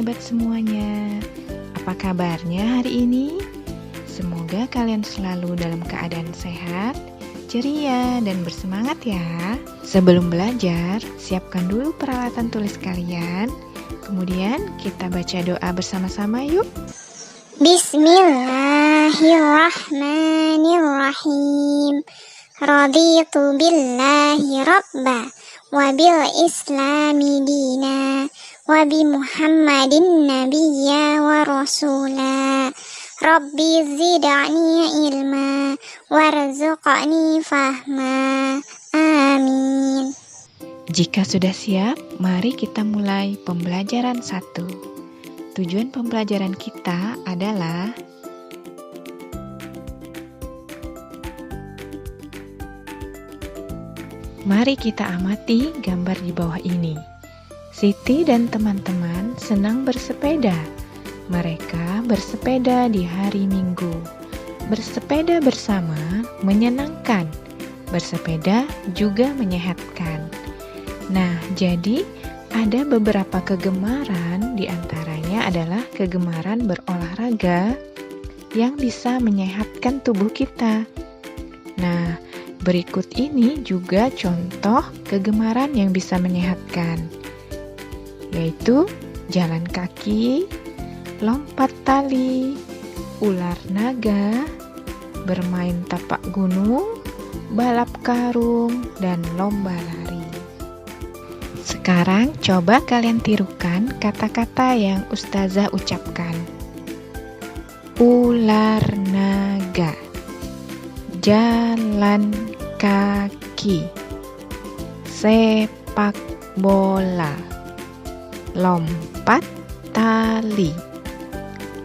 sahabat semuanya. Apa kabarnya hari ini? Semoga kalian selalu dalam keadaan sehat, ceria, dan bersemangat ya. Sebelum belajar, siapkan dulu peralatan tulis kalian. Kemudian kita baca doa bersama-sama yuk. Bismillahirrahmanirrahim. Raditu billahi rabba wa bil islami dina wa bi Muhammadin nabiyya wa rasula. Rabbi zid'ani ilma warzuqni fahma. Amin. Jika sudah siap, mari kita mulai pembelajaran 1. Tujuan pembelajaran kita adalah mari kita amati gambar di bawah ini. Siti dan teman-teman senang bersepeda. Mereka bersepeda di hari Minggu. Bersepeda bersama menyenangkan. Bersepeda juga menyehatkan. Nah, jadi ada beberapa kegemaran, di antaranya adalah kegemaran berolahraga yang bisa menyehatkan tubuh kita. Nah, berikut ini juga contoh kegemaran yang bisa menyehatkan, yaitu jalan kaki, lompat tali, ular naga, bermain tapak gunung, balap karung, dan lomba lari. Sekarang coba kalian tirukan kata-kata yang Ustazah ucapkan. Ular naga, jalan kaki, sepak bola, lompat tali,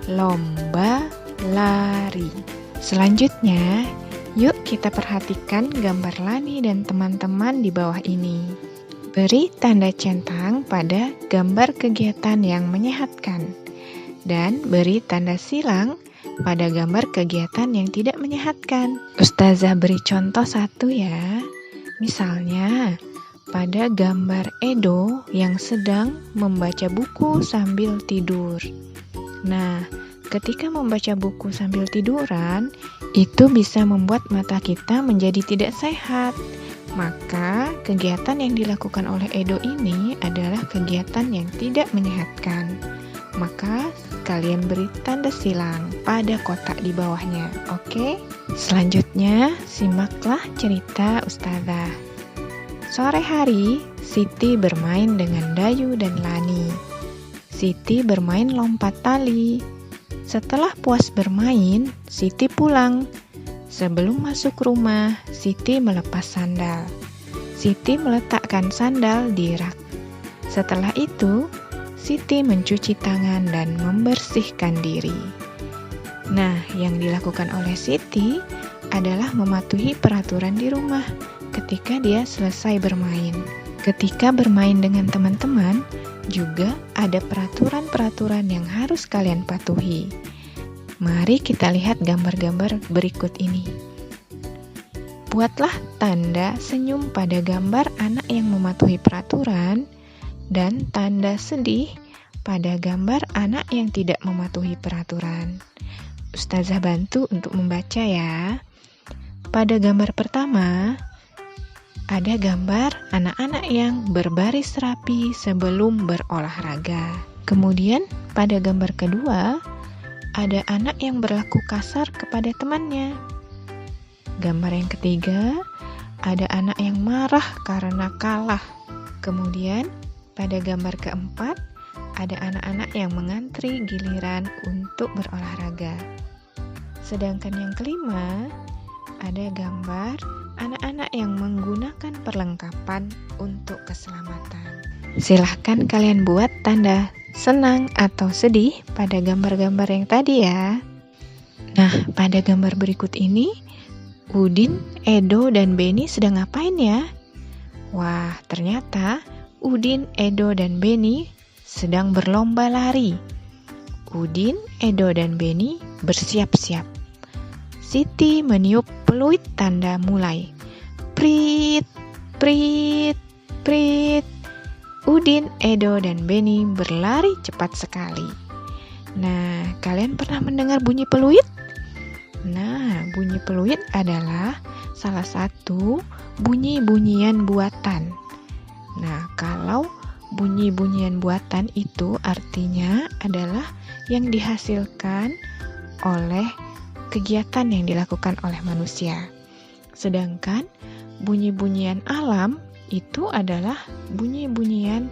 lomba lari. Selanjutnya, yuk kita perhatikan gambar Lani dan teman-teman di bawah ini. Beri tanda centang pada gambar kegiatan yang menyehatkan dan beri tanda silang pada gambar kegiatan yang tidak menyehatkan. Ustazah beri contoh 1 ya. Misalnya, pada gambar Edo yang sedang membaca buku sambil tidur. Nah, ketika membaca buku sambil tiduran, itu bisa membuat mata kita menjadi tidak sehat. Maka, kegiatan yang dilakukan oleh Edo ini adalah kegiatan yang tidak menyehatkan. Maka, kalian beri tanda silang pada kotak di bawahnya, oke? Selanjutnya, simaklah cerita Ustazah. Sore hari, Siti bermain dengan Dayu dan Lani. Siti bermain lompat tali. Setelah puas bermain, Siti pulang. Sebelum masuk rumah, Siti melepas sandal. Siti meletakkan sandal di rak. Setelah itu, Siti mencuci tangan dan membersihkan diri. Nah, yang dilakukan oleh Siti adalah mematuhi peraturan di rumah ketika dia selesai bermain. Ketika bermain dengan teman-teman, juga ada peraturan-peraturan yang harus kalian patuhi. Mari kita lihat gambar-gambar berikut ini. Buatlah tanda senyum pada gambar anak yang mematuhi peraturan dan tanda sedih pada gambar anak yang tidak mematuhi peraturan. Ustazah bantu untuk membaca ya. Pada gambar pertama, ada gambar anak-anak yang berbaris rapi sebelum berolahraga. Kemudian pada gambar kedua, ada anak yang berlaku kasar kepada temannya. Gambar yang ketiga, ada anak yang marah karena kalah. Kemudian pada gambar keempat, ada anak-anak yang mengantri giliran untuk berolahraga. Sedangkan yang kelima, ada gambar anak-anak yang menggunakan perlengkapan untuk keselamatan. Silahkan kalian buat tanda senang atau sedih pada gambar-gambar yang tadi ya. Nah, pada gambar berikut ini, Udin, Edo, dan Beni sedang ngapain ya? Wah, ternyata Udin, Edo, dan Beni sedang berlomba lari. Udin, Edo, dan Beni bersiap-siap. Siti meniup peluit tanda mulai. Prit, prit, prit. Udin, Edo, dan Beni berlari cepat sekali. Nah, kalian pernah mendengar bunyi peluit? Nah, bunyi peluit adalah salah satu bunyi-bunyian buatan. Nah, kalau bunyi-bunyian buatan itu artinya adalah yang dihasilkan oleh kegiatan yang dilakukan oleh manusia. Sedangkan bunyi-bunyian alam itu adalah bunyi-bunyian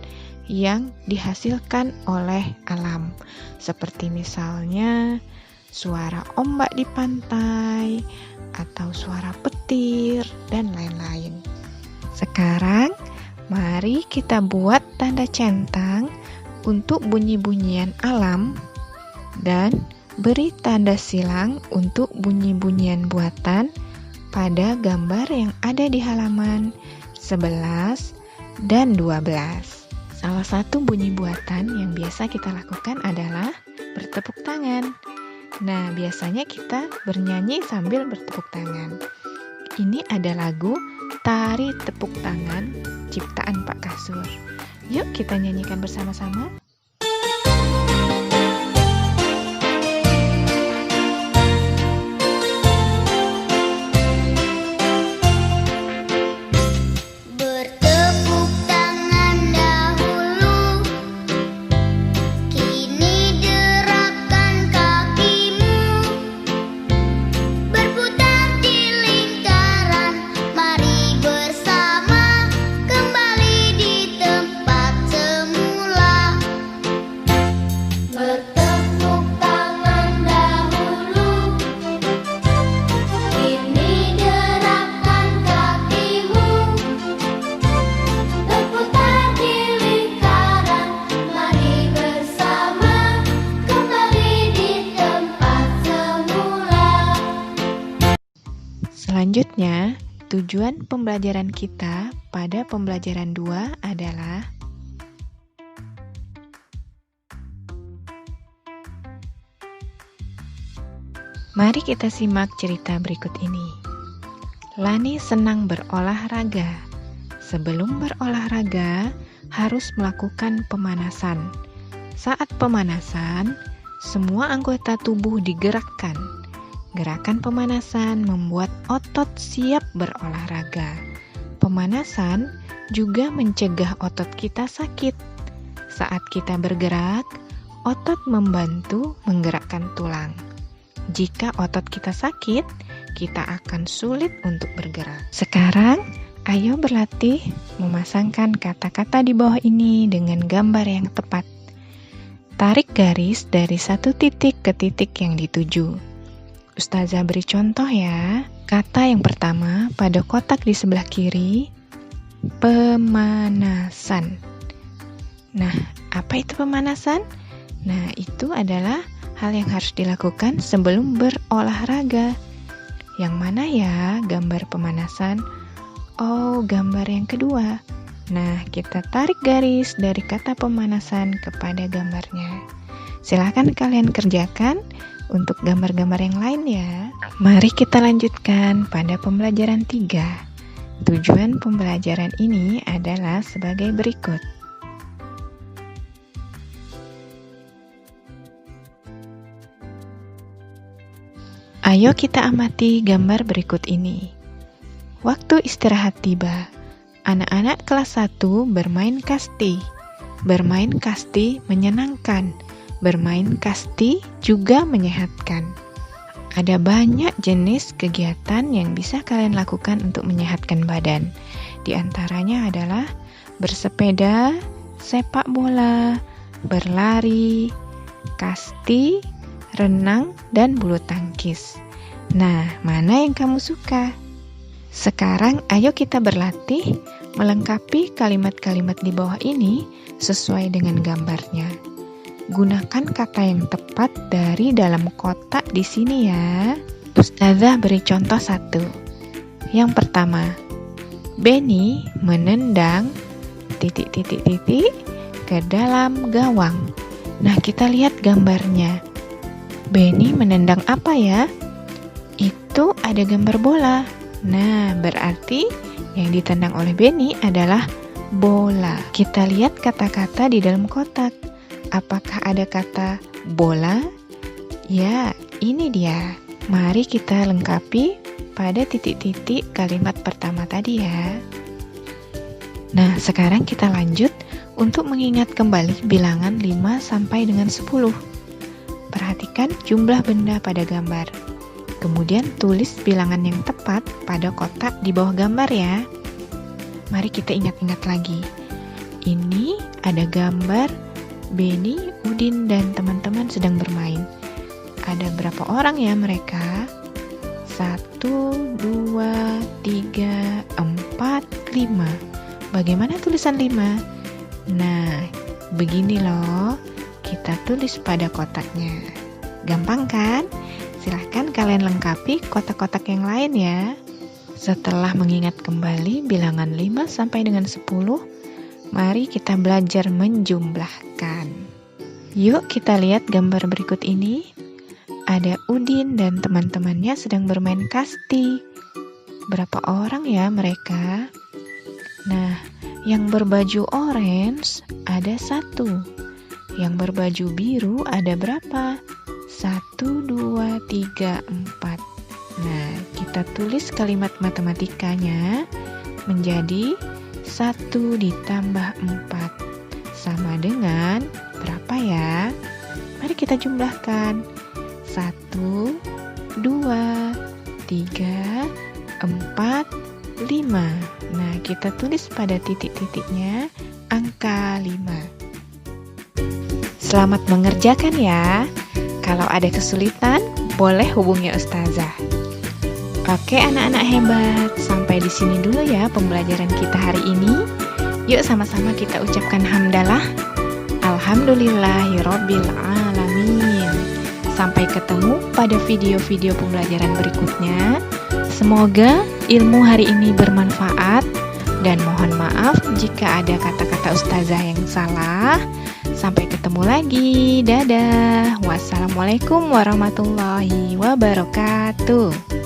yang dihasilkan oleh alam. Seperti misalnya suara ombak di pantai, atau suara petir, dan lain-lain. Sekarang, mari kita buat tanda centang untuk bunyi-bunyian alam dan beri tanda silang untuk bunyi-bunyian buatan pada gambar yang ada di halaman 11 dan 12. Salah satu bunyi buatan yang biasa kita lakukan adalah bertepuk tangan. Nah, biasanya kita bernyanyi sambil bertepuk tangan. Ini ada lagu Tari Tepuk Tangan ciptaan Pak Kasur. Yuk kita nyanyikan bersama-sama. Selanjutnya, tujuan pembelajaran kita pada pembelajaran 2 adalah mari kita simak cerita berikut ini. Lani senang berolahraga. Sebelum berolahraga, harus melakukan pemanasan. Saat pemanasan, semua anggota tubuh digerakkan. Gerakan pemanasan membuat otot siap berolahraga. Pemanasan juga mencegah otot kita sakit. Saat kita bergerak, otot membantu menggerakkan tulang. Jika otot kita sakit, kita akan sulit untuk bergerak. Sekarang, ayo berlatih memasangkan kata-kata di bawah ini dengan gambar yang tepat. Tarik garis dari satu titik ke titik yang dituju. Ustazah beri contoh ya. Kata yang pertama pada kotak di sebelah kiri, pemanasan. Nah, apa itu pemanasan? Nah, itu adalah hal yang harus dilakukan sebelum berolahraga. Yang mana ya gambar pemanasan? Oh, gambar yang kedua. Nah, kita tarik garis dari kata pemanasan kepada gambarnya. Silahkan kalian kerjakan untuk gambar-gambar yang lain ya. Mari kita lanjutkan pada pembelajaran 3. Tujuan pembelajaran ini adalah sebagai berikut. Ayo kita amati gambar berikut ini. Waktu istirahat tiba. Anak-anak kelas 1 bermain kasti. Bermain kasti menyenangkan. Bermain kasti juga menyehatkan. Ada banyak jenis kegiatan yang bisa kalian lakukan untuk menyehatkan badan. Di antaranya adalah bersepeda, sepak bola, berlari, kasti, renang, dan bulu tangkis. Nah, mana yang kamu suka? Sekarang ayo kita berlatih melengkapi kalimat-kalimat di bawah ini sesuai dengan gambarnya. Gunakan kata yang tepat dari dalam kotak di sini ya. Ustazah beri contoh 1. Yang pertama, Beni menendang ... ke dalam gawang. Nah, kita lihat gambarnya. Beni menendang apa ya? Itu ada gambar bola. Nah, berarti yang ditendang oleh Beni adalah bola. Kita lihat kata-kata di dalam kotak. Apakah ada kata bola? Ya, ini dia. Mari kita lengkapi pada titik-titik kalimat pertama tadi ya. Nah, sekarang kita lanjut untuk mengingat kembali bilangan 5 sampai dengan 10. Perhatikan jumlah benda pada gambar. Kemudian tulis bilangan yang tepat pada kotak di bawah gambar ya. Mari kita ingat-ingat lagi. Ini ada gambar Beni, Udin, dan teman-teman sedang bermain. Ada berapa orang ya mereka? 1, 2, 3, 4, 5. Bagaimana tulisan 5? Nah, begini loh. Kita tulis pada kotaknya. Gampang kan? Silahkan kalian lengkapi kotak-kotak yang lain ya. Setelah mengingat kembali bilangan 5 sampai dengan 10, mari kita belajar menjumlahkan. Yuk kita lihat gambar berikut ini. Ada Udin dan teman-temannya sedang bermain kasti. Berapa orang ya mereka? Nah, yang berbaju orange ada 1. Yang berbaju biru ada berapa? 1, 2, 3, 4. Nah, kita tulis kalimat matematikanya menjadi 1 ditambah 4 sama dengan berapa ya? Mari kita jumlahkan. 1, 2, 3, 4, 5. Nah, kita tulis pada titik-titiknya angka 5. Selamat mengerjakan ya. Kalau ada kesulitan, boleh hubungi Ustazah. Oke anak-anak hebat, sampai di sini dulu ya pembelajaran kita hari ini. Yuk sama-sama kita ucapkan hamdalah. Alhamdulillahirabbil alamin. Sampai ketemu pada video-video pembelajaran berikutnya. Semoga ilmu hari ini bermanfaat dan mohon maaf jika ada kata-kata Ustazah yang salah. Sampai ketemu lagi. Dadah. Wassalamualaikum warahmatullahi wabarakatuh.